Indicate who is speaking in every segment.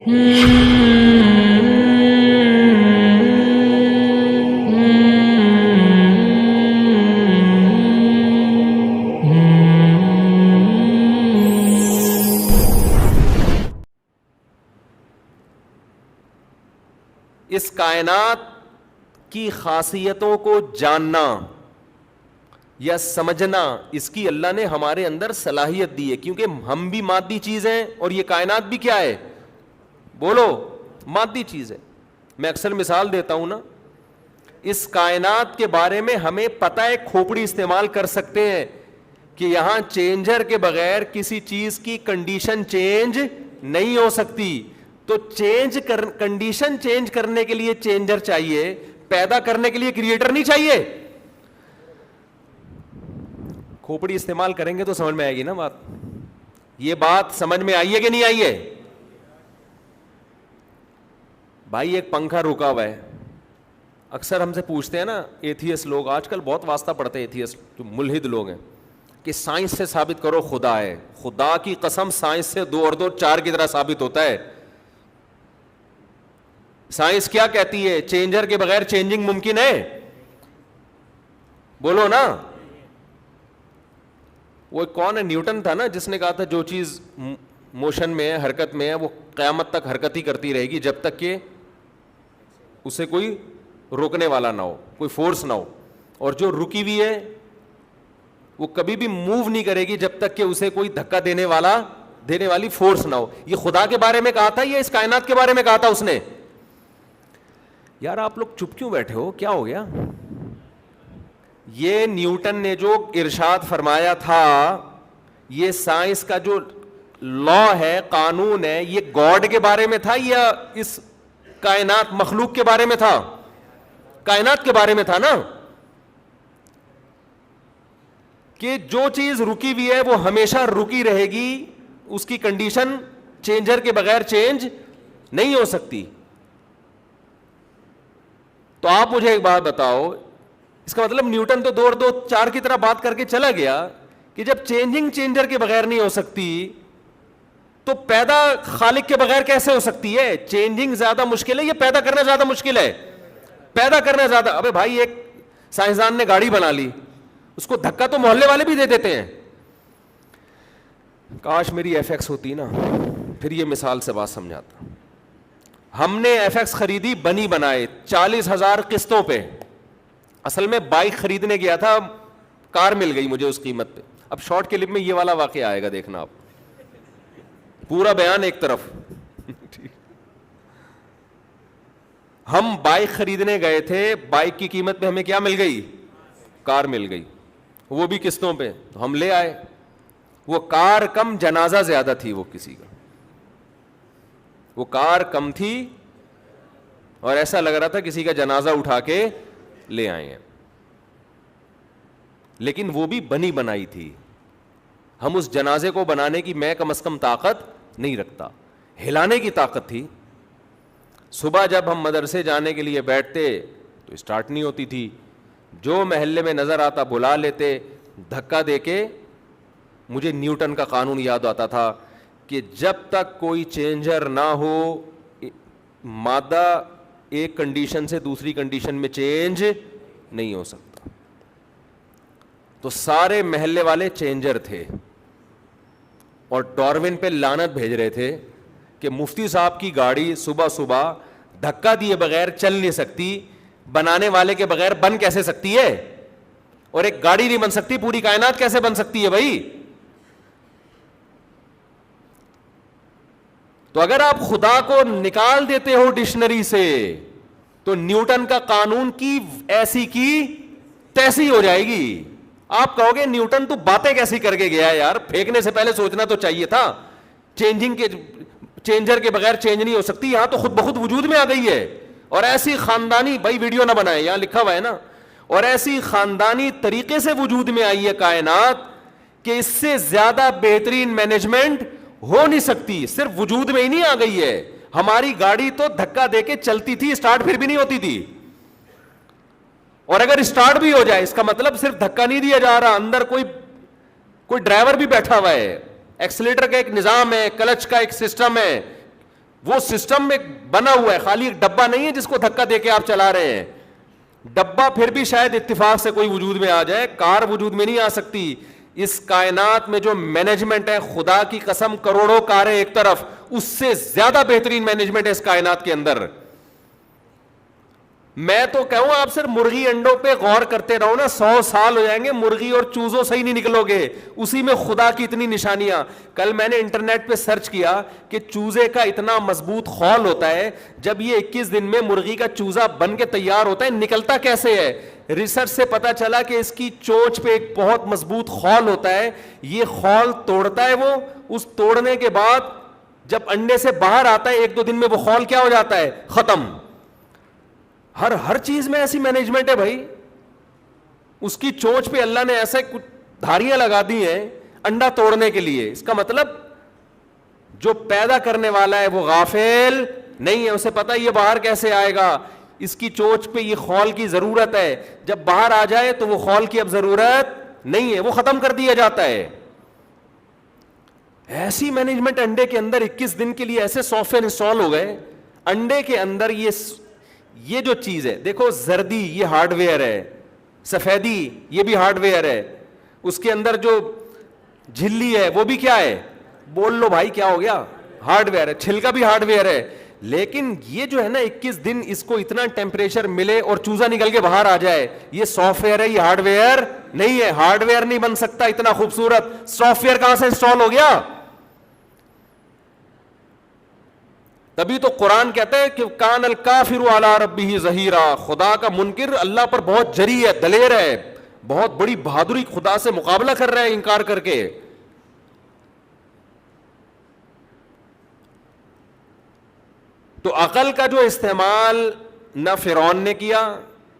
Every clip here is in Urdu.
Speaker 1: اس کائنات کی خاصیتوں کو جاننا یا سمجھنا، اس کی اللہ نے ہمارے اندر صلاحیت دی ہے، کیونکہ ہم بھی مادی چیز ہیں اور یہ کائنات بھی کیا ہے؟ بولو، مادی چیز ہے۔ میں اکثر مثال دیتا ہوں نا، اس کائنات کے بارے میں ہمیں پتہ ہے، کھوپڑی استعمال کر سکتے ہیں کہ یہاں چینجر کے بغیر کسی چیز کی کنڈیشن چینج نہیں ہو سکتی، تو کنڈیشن چینج کرنے کے لیے چینجر چاہیے، پیدا کرنے کے لیے کریٹر نہیں چاہیے۔ کھوپڑی استعمال کریں گے تو سمجھ میں آئے گی نا بات۔ یہ بات سمجھ میں آئی ہے کہ نہیں آئی ہے؟ بھائی ایک پنکھا رکا ہوا ہے، اکثر ہم سے پوچھتے ہیں نا ایتھیسٹ لوگ، آج کل بہت واسطہ پڑھتے ہیں ایتھیسٹ جو ملحد لوگ ہیں، کہ سائنس سے ثابت کرو خدا ہے۔ خدا کی قسم، سائنس سے 2 اور 2 4 کی طرح ثابت ہوتا ہے۔ سائنس کیا کہتی ہے؟ چینجر کے بغیر چینجنگ ممکن ہے؟ بولو نا۔ وہ کون ہے؟ نیوٹن تھا نا، جس نے کہا تھا جو چیز موشن میں ہے، حرکت میں ہے، وہ قیامت تک حرکت ہی کرتی رہے گی جب تک کہ اسے کوئی روکنے والا نہ ہو، کوئی فورس نہ ہو، اور جو رکی ہوئی ہے وہ کبھی بھی موو نہیں کرے گی جب تک کہ اسے کوئی دھکا دینے والی فورس نہ ہو۔ یہ خدا کے بارے میں کہا تھا، یہ اس کائنات کے بارے میں کہا تھا اس نے۔ یار آپ لوگ چپ کیوں بیٹھے ہو؟ کیا ہو گیا؟ یہ نیوٹن نے جو ارشاد فرمایا تھا، یہ سائنس کا جو لا ہے، قانون ہے، یہ گاڈ کے بارے میں تھا یا اس کائنات مخلوق کے بارے میں تھا؟ کائنات کے بارے میں تھا نا، کہ جو چیز رکی ہوئی ہے وہ ہمیشہ رکی رہے گی، اس کی کنڈیشن چینجر کے بغیر چینج نہیں ہو سکتی۔ تو آپ مجھے ایک بات بتاؤ، اس کا مطلب نیوٹن تو 2 اور 2 4 کی طرح بات کر کے چلا گیا کہ جب چینجنگ چینجر کے بغیر نہیں ہو سکتی تو پیدا خالق کے بغیر کیسے ہو سکتی ہے؟ چینجنگ زیادہ مشکل ہے یا پیدا کرنا زیادہ مشکل ہے؟ پیدا کرنا زیادہ۔ ابے بھائی ایک سائنسدان نے گاڑی بنا لی، اس کو دھکا تو محلے والے بھی دے دیتے ہیں۔ کاش میری ایف ایکس ہوتی نا، پھر یہ مثال سے بات سمجھاتا۔ ہم نے ایف ایکس خریدی، بنی بنائے 40,000 قسطوں پہ۔ اصل میں بائک خریدنے گیا تھا، کار مل گئی مجھے اس قیمت پہ۔ اب شارٹ کلپ میں یہ والا واقعہ آئے گا، دیکھنا آپ، پورا بیان ایک طرف۔ ہم بائک خریدنے گئے تھے، بائک کی قیمت پہ ہمیں کیا مل گئی؟ کار مل گئی، وہ بھی قسطوں پہ۔ تو ہم لے آئے، وہ کار کم جنازہ زیادہ تھی، وہ کسی کا، وہ کار کم تھی اور ایسا لگ رہا تھا کسی کا جنازہ اٹھا کے لے آئے ہیں، لیکن وہ بھی بنی بنائی تھی۔ ہم اس جنازے کو بنانے کی میں کم از کم طاقت نہیں رکھتا، ہلانے کی طاقت تھی۔ صبح جب ہم مدرسے جانے کے لیے بیٹھتے تو اسٹارٹ نہیں ہوتی تھی، جو محلے میں نظر آتا بلا لیتے دھکا دے کے۔ مجھے نیوٹن کا قانون یاد آتا تھا کہ جب تک کوئی چینجر نہ ہو، مادہ ایک کنڈیشن سے دوسری کنڈیشن میں چینج نہیں ہو سکتا۔ تو سارے محلے والے چینجر تھے اور ڈارون پہ لعنت بھیج رہے تھے کہ مفتی صاحب کی گاڑی صبح صبح دھکا دیے بغیر چل نہیں سکتی، بنانے والے کے بغیر بن کیسے سکتی ہے؟ اور ایک گاڑی نہیں بن سکتی، پوری کائنات کیسے بن سکتی ہے بھائی؟ تو اگر آپ خدا کو نکال دیتے ہو ڈکشنری سے تو نیوٹن کا قانون کی ایسی کی تیسی ہو جائے گی۔ آپ کہو گے نیوٹن تو باتیں کیسی کر کے گیا یار، پھینکنے سے پہلے سوچنا تو چاہیے تھا۔ چینجر کے بغیر چینج نہیں ہو سکتی، یہاں تو خود بخود وجود میں آ گئی ہے۔ اور ایسی خاندانی، بھائی ویڈیو نہ بنائے، یہاں لکھا ہوا ہے نا، اور ایسی خاندانی طریقے سے وجود میں آئی ہے کائنات کہ اس سے زیادہ بہترین مینجمنٹ ہو نہیں سکتی، صرف وجود میں ہی نہیں آ گئی ہے۔ ہماری گاڑی تو دھکا دے کے چلتی تھی، اسٹارٹ پھر بھی نہیں ہوتی تھی، اور اگر اسٹارٹ بھی ہو جائے اس کا مطلب صرف دھکا نہیں دیا جا رہا، اندر کوئی ڈرائیور بھی بیٹھا ہوا ہے، ایکسیلیٹر کا ایک نظام ہے، کلچ کا ایک سسٹم ہے، وہ سسٹم میں بنا ہوا ہے, خالی ایک ڈبہ نہیں ہے جس کو دھکا دے کے آپ چلا رہے ہیں. ڈبہ پھر بھی شاید اتفاق سے کوئی وجود میں آ جائے, کار وجود میں نہیں آ سکتی. اس کائنات میں جو مینجمنٹ ہے, خدا کی قسم کروڑوں کاریں ایک طرف, اس سے زیادہ بہترین مینجمنٹ ہے اس کائنات کے اندر. میں تو کہوں آپ صرف مرغی انڈوں پہ غور کرتے رہو نا, 100 سال ہو جائیں گے, مرغی اور چوزوں سے ہی نہیں نکلو گے, اسی میں خدا کی اتنی نشانیاں. کل میں نے انٹرنیٹ پہ سرچ کیا کہ چوزے کا اتنا مضبوط خول ہوتا ہے, جب یہ 21 دن میں مرغی کا چوزا بن کے تیار ہوتا ہے, نکلتا کیسے ہے؟ ریسرچ سے پتا چلا کہ اس کی چونچ پہ ایک بہت مضبوط خول ہوتا ہے, یہ خول توڑتا ہے وہ, اس توڑنے کے بعد جب انڈے سے باہر آتا ہے 1-2 دن میں وہ خول کیا ہو جاتا ہے؟ ختم. ہر چیز میں ایسی مینجمنٹ ہے بھائی. اس کی چونچ پہ اللہ نے ایسے کچھ دھاریاں لگا دی ہیں انڈا توڑنے کے لیے. اس کا مطلب جو پیدا کرنے والا ہے وہ غافل نہیں ہے, اسے پتا یہ باہر کیسے آئے گا. اس کی چونچ پہ یہ خول کی ضرورت ہے, جب باہر آ جائے تو وہ خول کی اب ضرورت نہیں ہے, وہ ختم کر دیا جاتا ہے. ایسی مینجمنٹ انڈے کے اندر 21 دن کے لیے ایسے سافٹ ویئر انسٹال ہو گئے انڈے کے اندر. یہ جو چیز ہے دیکھو, زردی یہ ہارڈ ویئر ہے, سفیدی یہ بھی ہارڈ ویئر ہے, اس کے اندر جو جھلی ہے وہ بھی کیا ہے؟ بول لو بھائی کیا ہو گیا؟ ہارڈ ویئر ہے. چھلکا بھی ہارڈ ویئر ہے. لیکن یہ جو ہے نا 21 دن اس کو اتنا ٹیمپریچر ملے اور چوزا نکل کے باہر آ جائے, یہ سافٹ ویئر ہے, یہ ہارڈ ویئر نہیں ہے. ہارڈ ویئر نہیں بن سکتا اتنا خوبصورت, سافٹ ویئر کہاں سے انسٹال ہو گیا؟ تبھی تو قرآن کہتا ہے کہ کان الکافر علی ربہ ظہیرا, خدا کا منکر اللہ پر بہت جری ہے, دلیر ہے, بہت بڑی بہادری خدا سے مقابلہ کر رہا ہے انکار کر کے. تو عقل کا جو استعمال نہ فرعون نے کیا,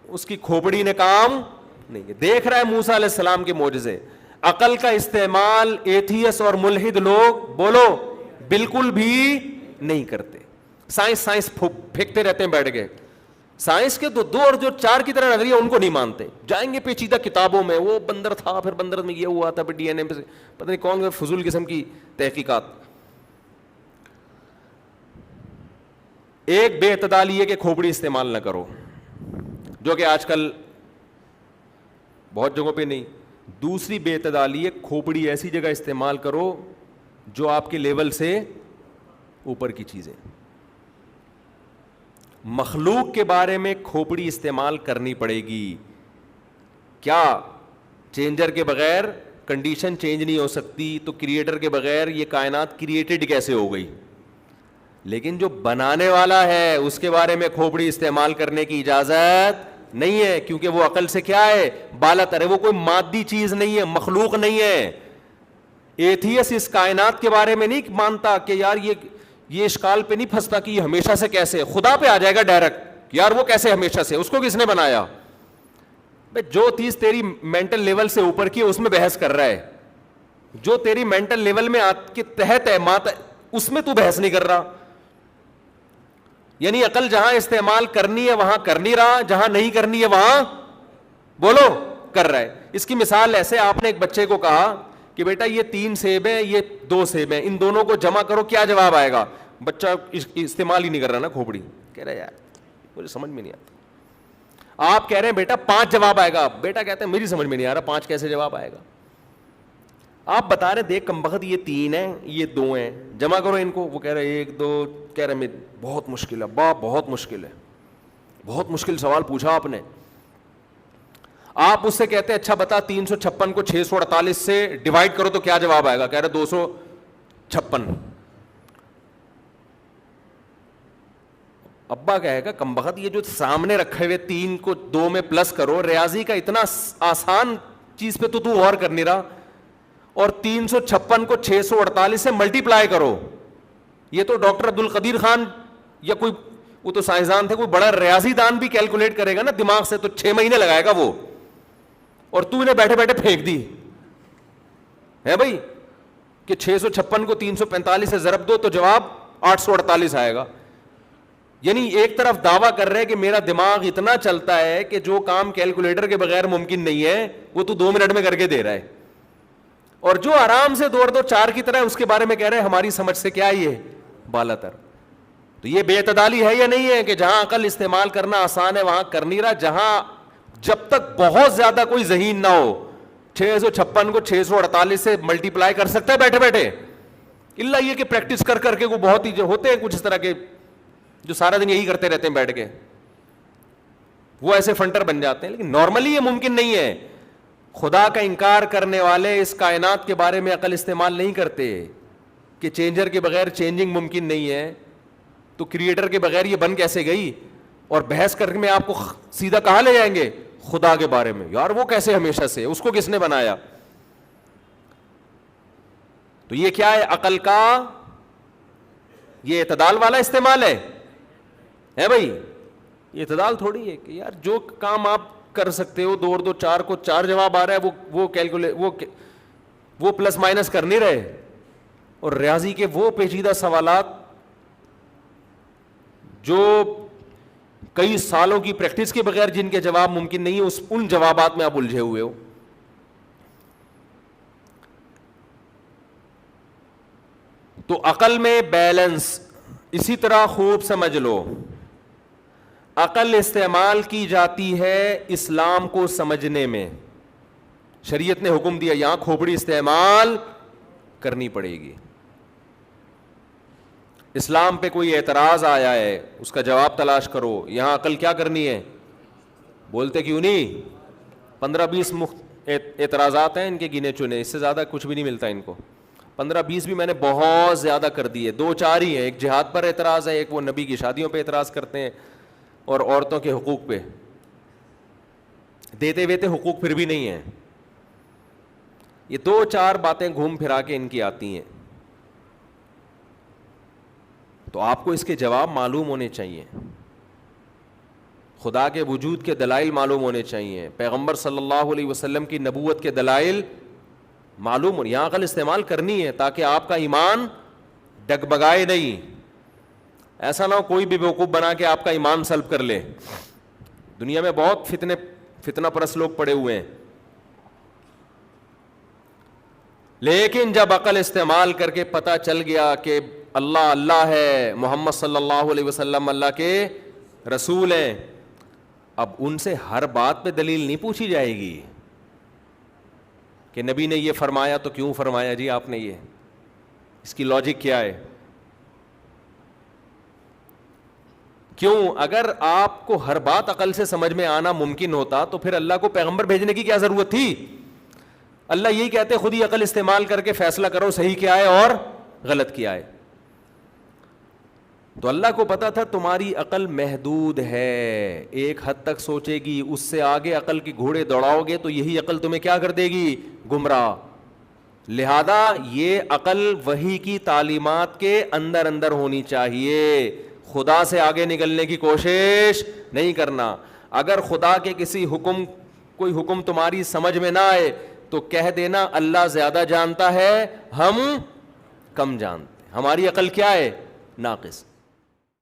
Speaker 1: اس کی کھوپڑی نے کام نہیں. دیکھ رہا ہے موسیٰ علیہ السلام کے معجزے. عقل کا استعمال ایتھیس اور ملحد لوگ بولو بالکل بھی نہیں کرتے. سائنس پھینکتے رہتے ہیں بیٹھ کے. سائنس کے 2 اور جو 4 کی طرح نظریہ ان کو نہیں مانتے, جائیں گے پیچیدہ کتابوں میں, وہ بندر تھا, پھر بندر میں یہ ہوا تھا, پھر ڈی این اے پہ پتہ نہیں کون فضول قسم کی تحقیقات. ایک بے اعتدالی ہے کہ کھوپڑی استعمال نہ کرو, جو کہ آج کل بہت جگہوں پہ نہیں. دوسری بے اعتدالی ہے کھوپڑی ایسی جگہ استعمال کرو جو آپ کے لیول سے اوپر کی چیزیں. مخلوق کے بارے میں کھوپڑی استعمال کرنی پڑے گی. کیا چینجر کے بغیر کنڈیشن چینج نہیں ہو سکتی, تو کریٹر کے بغیر یہ کائنات کریٹڈ کیسے ہو گئی؟ لیکن جو بنانے والا ہے اس کے بارے میں کھوپڑی استعمال کرنے کی اجازت نہیں ہے, کیونکہ وہ عقل سے کیا ہے؟ بالا تر ہے. وہ کوئی مادی چیز نہیں ہے, مخلوق نہیں ہے. ایتھیس اس کائنات کے بارے میں نہیں مانتا کہ یار یہ اشکال پہ نہیں پھنستا کہ یہ ہمیشہ سے کیسے, خدا پہ آ جائے گا ڈائریکٹ, یار وہ کیسے ہمیشہ سے, اس کو کس نے بنایا؟ جو چیز تیری مینٹل لیول سے اوپر کی اس میں بحث کر رہا ہے, جو تیری مینٹل لیول میں کے تحت ہے اس میں تو بحث نہیں کر رہا. یعنی عقل جہاں استعمال کرنی ہے وہاں کر نہیں رہا, جہاں نہیں کرنی ہے وہاں بولو کر رہا ہے. اس کی مثال ایسے, آپ نے ایک بچے کو کہا کہ بیٹا یہ 3 سیب ہیں, یہ 2 سیب ہیں, ان دونوں کو جمع کرو, کیا جواب آئے گا؟ بچہ استعمال ہی نہیں کر رہا نا کھوپڑی, کہہ رہا ہے یار مجھے سمجھ میں نہیں آتا. آپ کہہ رہے ہیں بیٹا 5 جواب آئے گا, بیٹا کہتے ہیں میری سمجھ میں نہیں آ رہا 5 کیسے جواب آئے گا. آپ بتا رہے دیکھ کمبخت یہ 3 ہیں یہ 2 ہیں, جمع کرو ان کو. وہ کہہ رہے 1 2, کہہ رہے بہت مشکل ہے باپ, بہت مشکل ہے, بہت مشکل سوال پوچھا آپ نے. آپ اس سے کہتے ہیں اچھا بتا 356 کو 648 سے ڈیوائڈ کرو تو کیا جواب آئے گا؟ کہہ رہے 256. ابا کہے گا کمبخت یہ جو سامنے رکھے ہوئے 3 کو 2 میں پلس کرو, ریاضی کا اتنا آسان چیز پہ تو غور کر نہیں رہا, اور 356 کو 648 سے ملٹیپلائی کرو. یہ تو ڈاکٹر عبد القدیر خان یا کوئی, وہ تو سائنسدان تھے, کوئی بڑا ریاضی دان بھی کیلکولیٹ کرے گا نا دماغ سے تو 6 مہینے لگائے گا وہ, اور تو انہیں بیٹھے بیٹھے پھینک دی ہے بھائی کہ 656 کو 345 سے ضرب دو تو جواب 848 آئے گا. یعنی ایک طرف دعویٰ کر رہے کہ میرا دماغ اتنا چلتا ہے کہ جو کام کیلکولیٹر کے بغیر ممکن نہیں ہے وہ تو 2 منٹ میں کر کے دے رہا ہے, اور جو آرام سے 2 اور 2 4 کی طرح اس کے بارے میں کہہ رہے ہیں ہماری سمجھ سے کیا یہ بالا تر. تو یہ بے اعتدالی ہے یا نہیں ہے کہ جہاں عقل استعمال کرنا آسان ہے وہاں کر نہیں رہا, جہاں جب تک بہت زیادہ کوئی ذہین نہ ہو 656 کو 648 سے ملٹی پلائی کر سکتا ہے بیٹھے بیٹھے, اللہ یہ کہ پریکٹس کر کر کے وہ بہت ہی جو ہوتے ہیں کچھ اس طرح کے جو سارا دن یہی کرتے رہتے ہیں بیٹھ کے, وہ ایسے فنٹر بن جاتے ہیں. لیکن نارملی یہ ممکن نہیں ہے. خدا کا انکار کرنے والے اس کائنات کے بارے میں عقل استعمال نہیں کرتے کہ چینجر کے بغیر چینجنگ ممکن نہیں ہے, تو کریٹر کے بغیر یہ بن کیسے گئی, اور بحث کر کے میں آپ کو سیدھا کہاں لے جائیں گے خدا کے بارے میں, یار وہ کیسے ہمیشہ سے, اس کو کس نے بنایا. تو یہ کیا ہے, عقل کا یہ اعتدال والا استعمال ہے بھائی. یہ اعتدال تھوڑی ہے کہ یار جو کام آپ کر سکتے ہو 2 اور 2 4 کو 4 جواب آ رہا ہے وہ کیلکولیٹ وہ پلس مائنس کر نہیں رہے, اور ریاضی کے وہ پیچیدہ سوالات جو کئی سالوں کی پریکٹس کے بغیر جن کے جواب ممکن نہیں ہے, ان جوابات میں آپ الجھے ہوئے ہو. تو عقل میں بیلنس اسی طرح خوب سمجھ لو, عقل استعمال کی جاتی ہے اسلام کو سمجھنے میں. شریعت نے حکم دیا یہاں کھوپڑی استعمال کرنی پڑے گی. اسلام پہ کوئی اعتراض آیا ہے اس کا جواب تلاش کرو, یہاں عقل کیا کرنی ہے, بولتے کیوں نہیں, 15-20 اعتراضات ہیں ان کے گنے چنے, اس سے زیادہ کچھ بھی نہیں ملتا ان کو. 15-20 بھی میں نے بہت زیادہ کر دیے, 2-4 ہی ہیں. ایک جہاد پر اعتراض ہے, ایک وہ نبی کی شادیوں پہ اعتراض کرتے ہیں, اور عورتوں کے حقوق پہ دیتے ہوئے حقوق پھر بھی نہیں ہیں. یہ 2-4 باتیں گھوم پھرا کے ان کی آتی ہیں. تو آپ کو اس کے جواب معلوم ہونے چاہیے, خدا کے وجود کے دلائل معلوم ہونے چاہیے, پیغمبر صلی اللہ علیہ وسلم کی نبوت کے دلائل معلوم ہونے. یہاں عقل استعمال کرنی ہے تاکہ آپ کا ایمان ڈگبگائے نہیں. ایسا نہ ہو کوئی بھی بیوقوف بنا کے آپ کا ایمان سلب کر لے. دنیا میں بہت فتنہ پرست لوگ پڑے ہوئے ہیں, لیکن جب عقل استعمال کر کے پتہ چل گیا کہ اللہ اللہ ہے, محمد صلی اللہ علیہ وسلم اللہ کے رسول ہیں, اب ان سے ہر بات پہ دلیل نہیں پوچھی جائے گی کہ نبی نے یہ فرمایا تو کیوں فرمایا جی آپ نے, یہ اس کی لاجک کیا ہے. کیوں, اگر آپ کو ہر بات عقل سے سمجھ میں آنا ممکن ہوتا تو پھر اللہ کو پیغمبر بھیجنے کی کیا ضرورت تھی. اللہ یہی کہتے خود ہی عقل استعمال کر کے فیصلہ کرو صحیح کیا ہے اور غلط کیا ہے. تو اللہ کو پتا تھا تمہاری عقل محدود ہے, ایک حد تک سوچے گی, اس سے آگے عقل کے گھوڑے دوڑاؤ گے تو یہی عقل تمہیں کیا کر دے گی, گمراہ. لہذا یہ عقل وحی کی تعلیمات کے اندر اندر ہونی چاہیے, خدا سے آگے نکلنے کی کوشش نہیں کرنا. اگر خدا کے کسی کوئی حکم تمہاری سمجھ میں نہ آئے تو کہہ دینا اللہ زیادہ جانتا ہے, ہم کم جانتے, ہماری عقل کیا ہے, ناقص.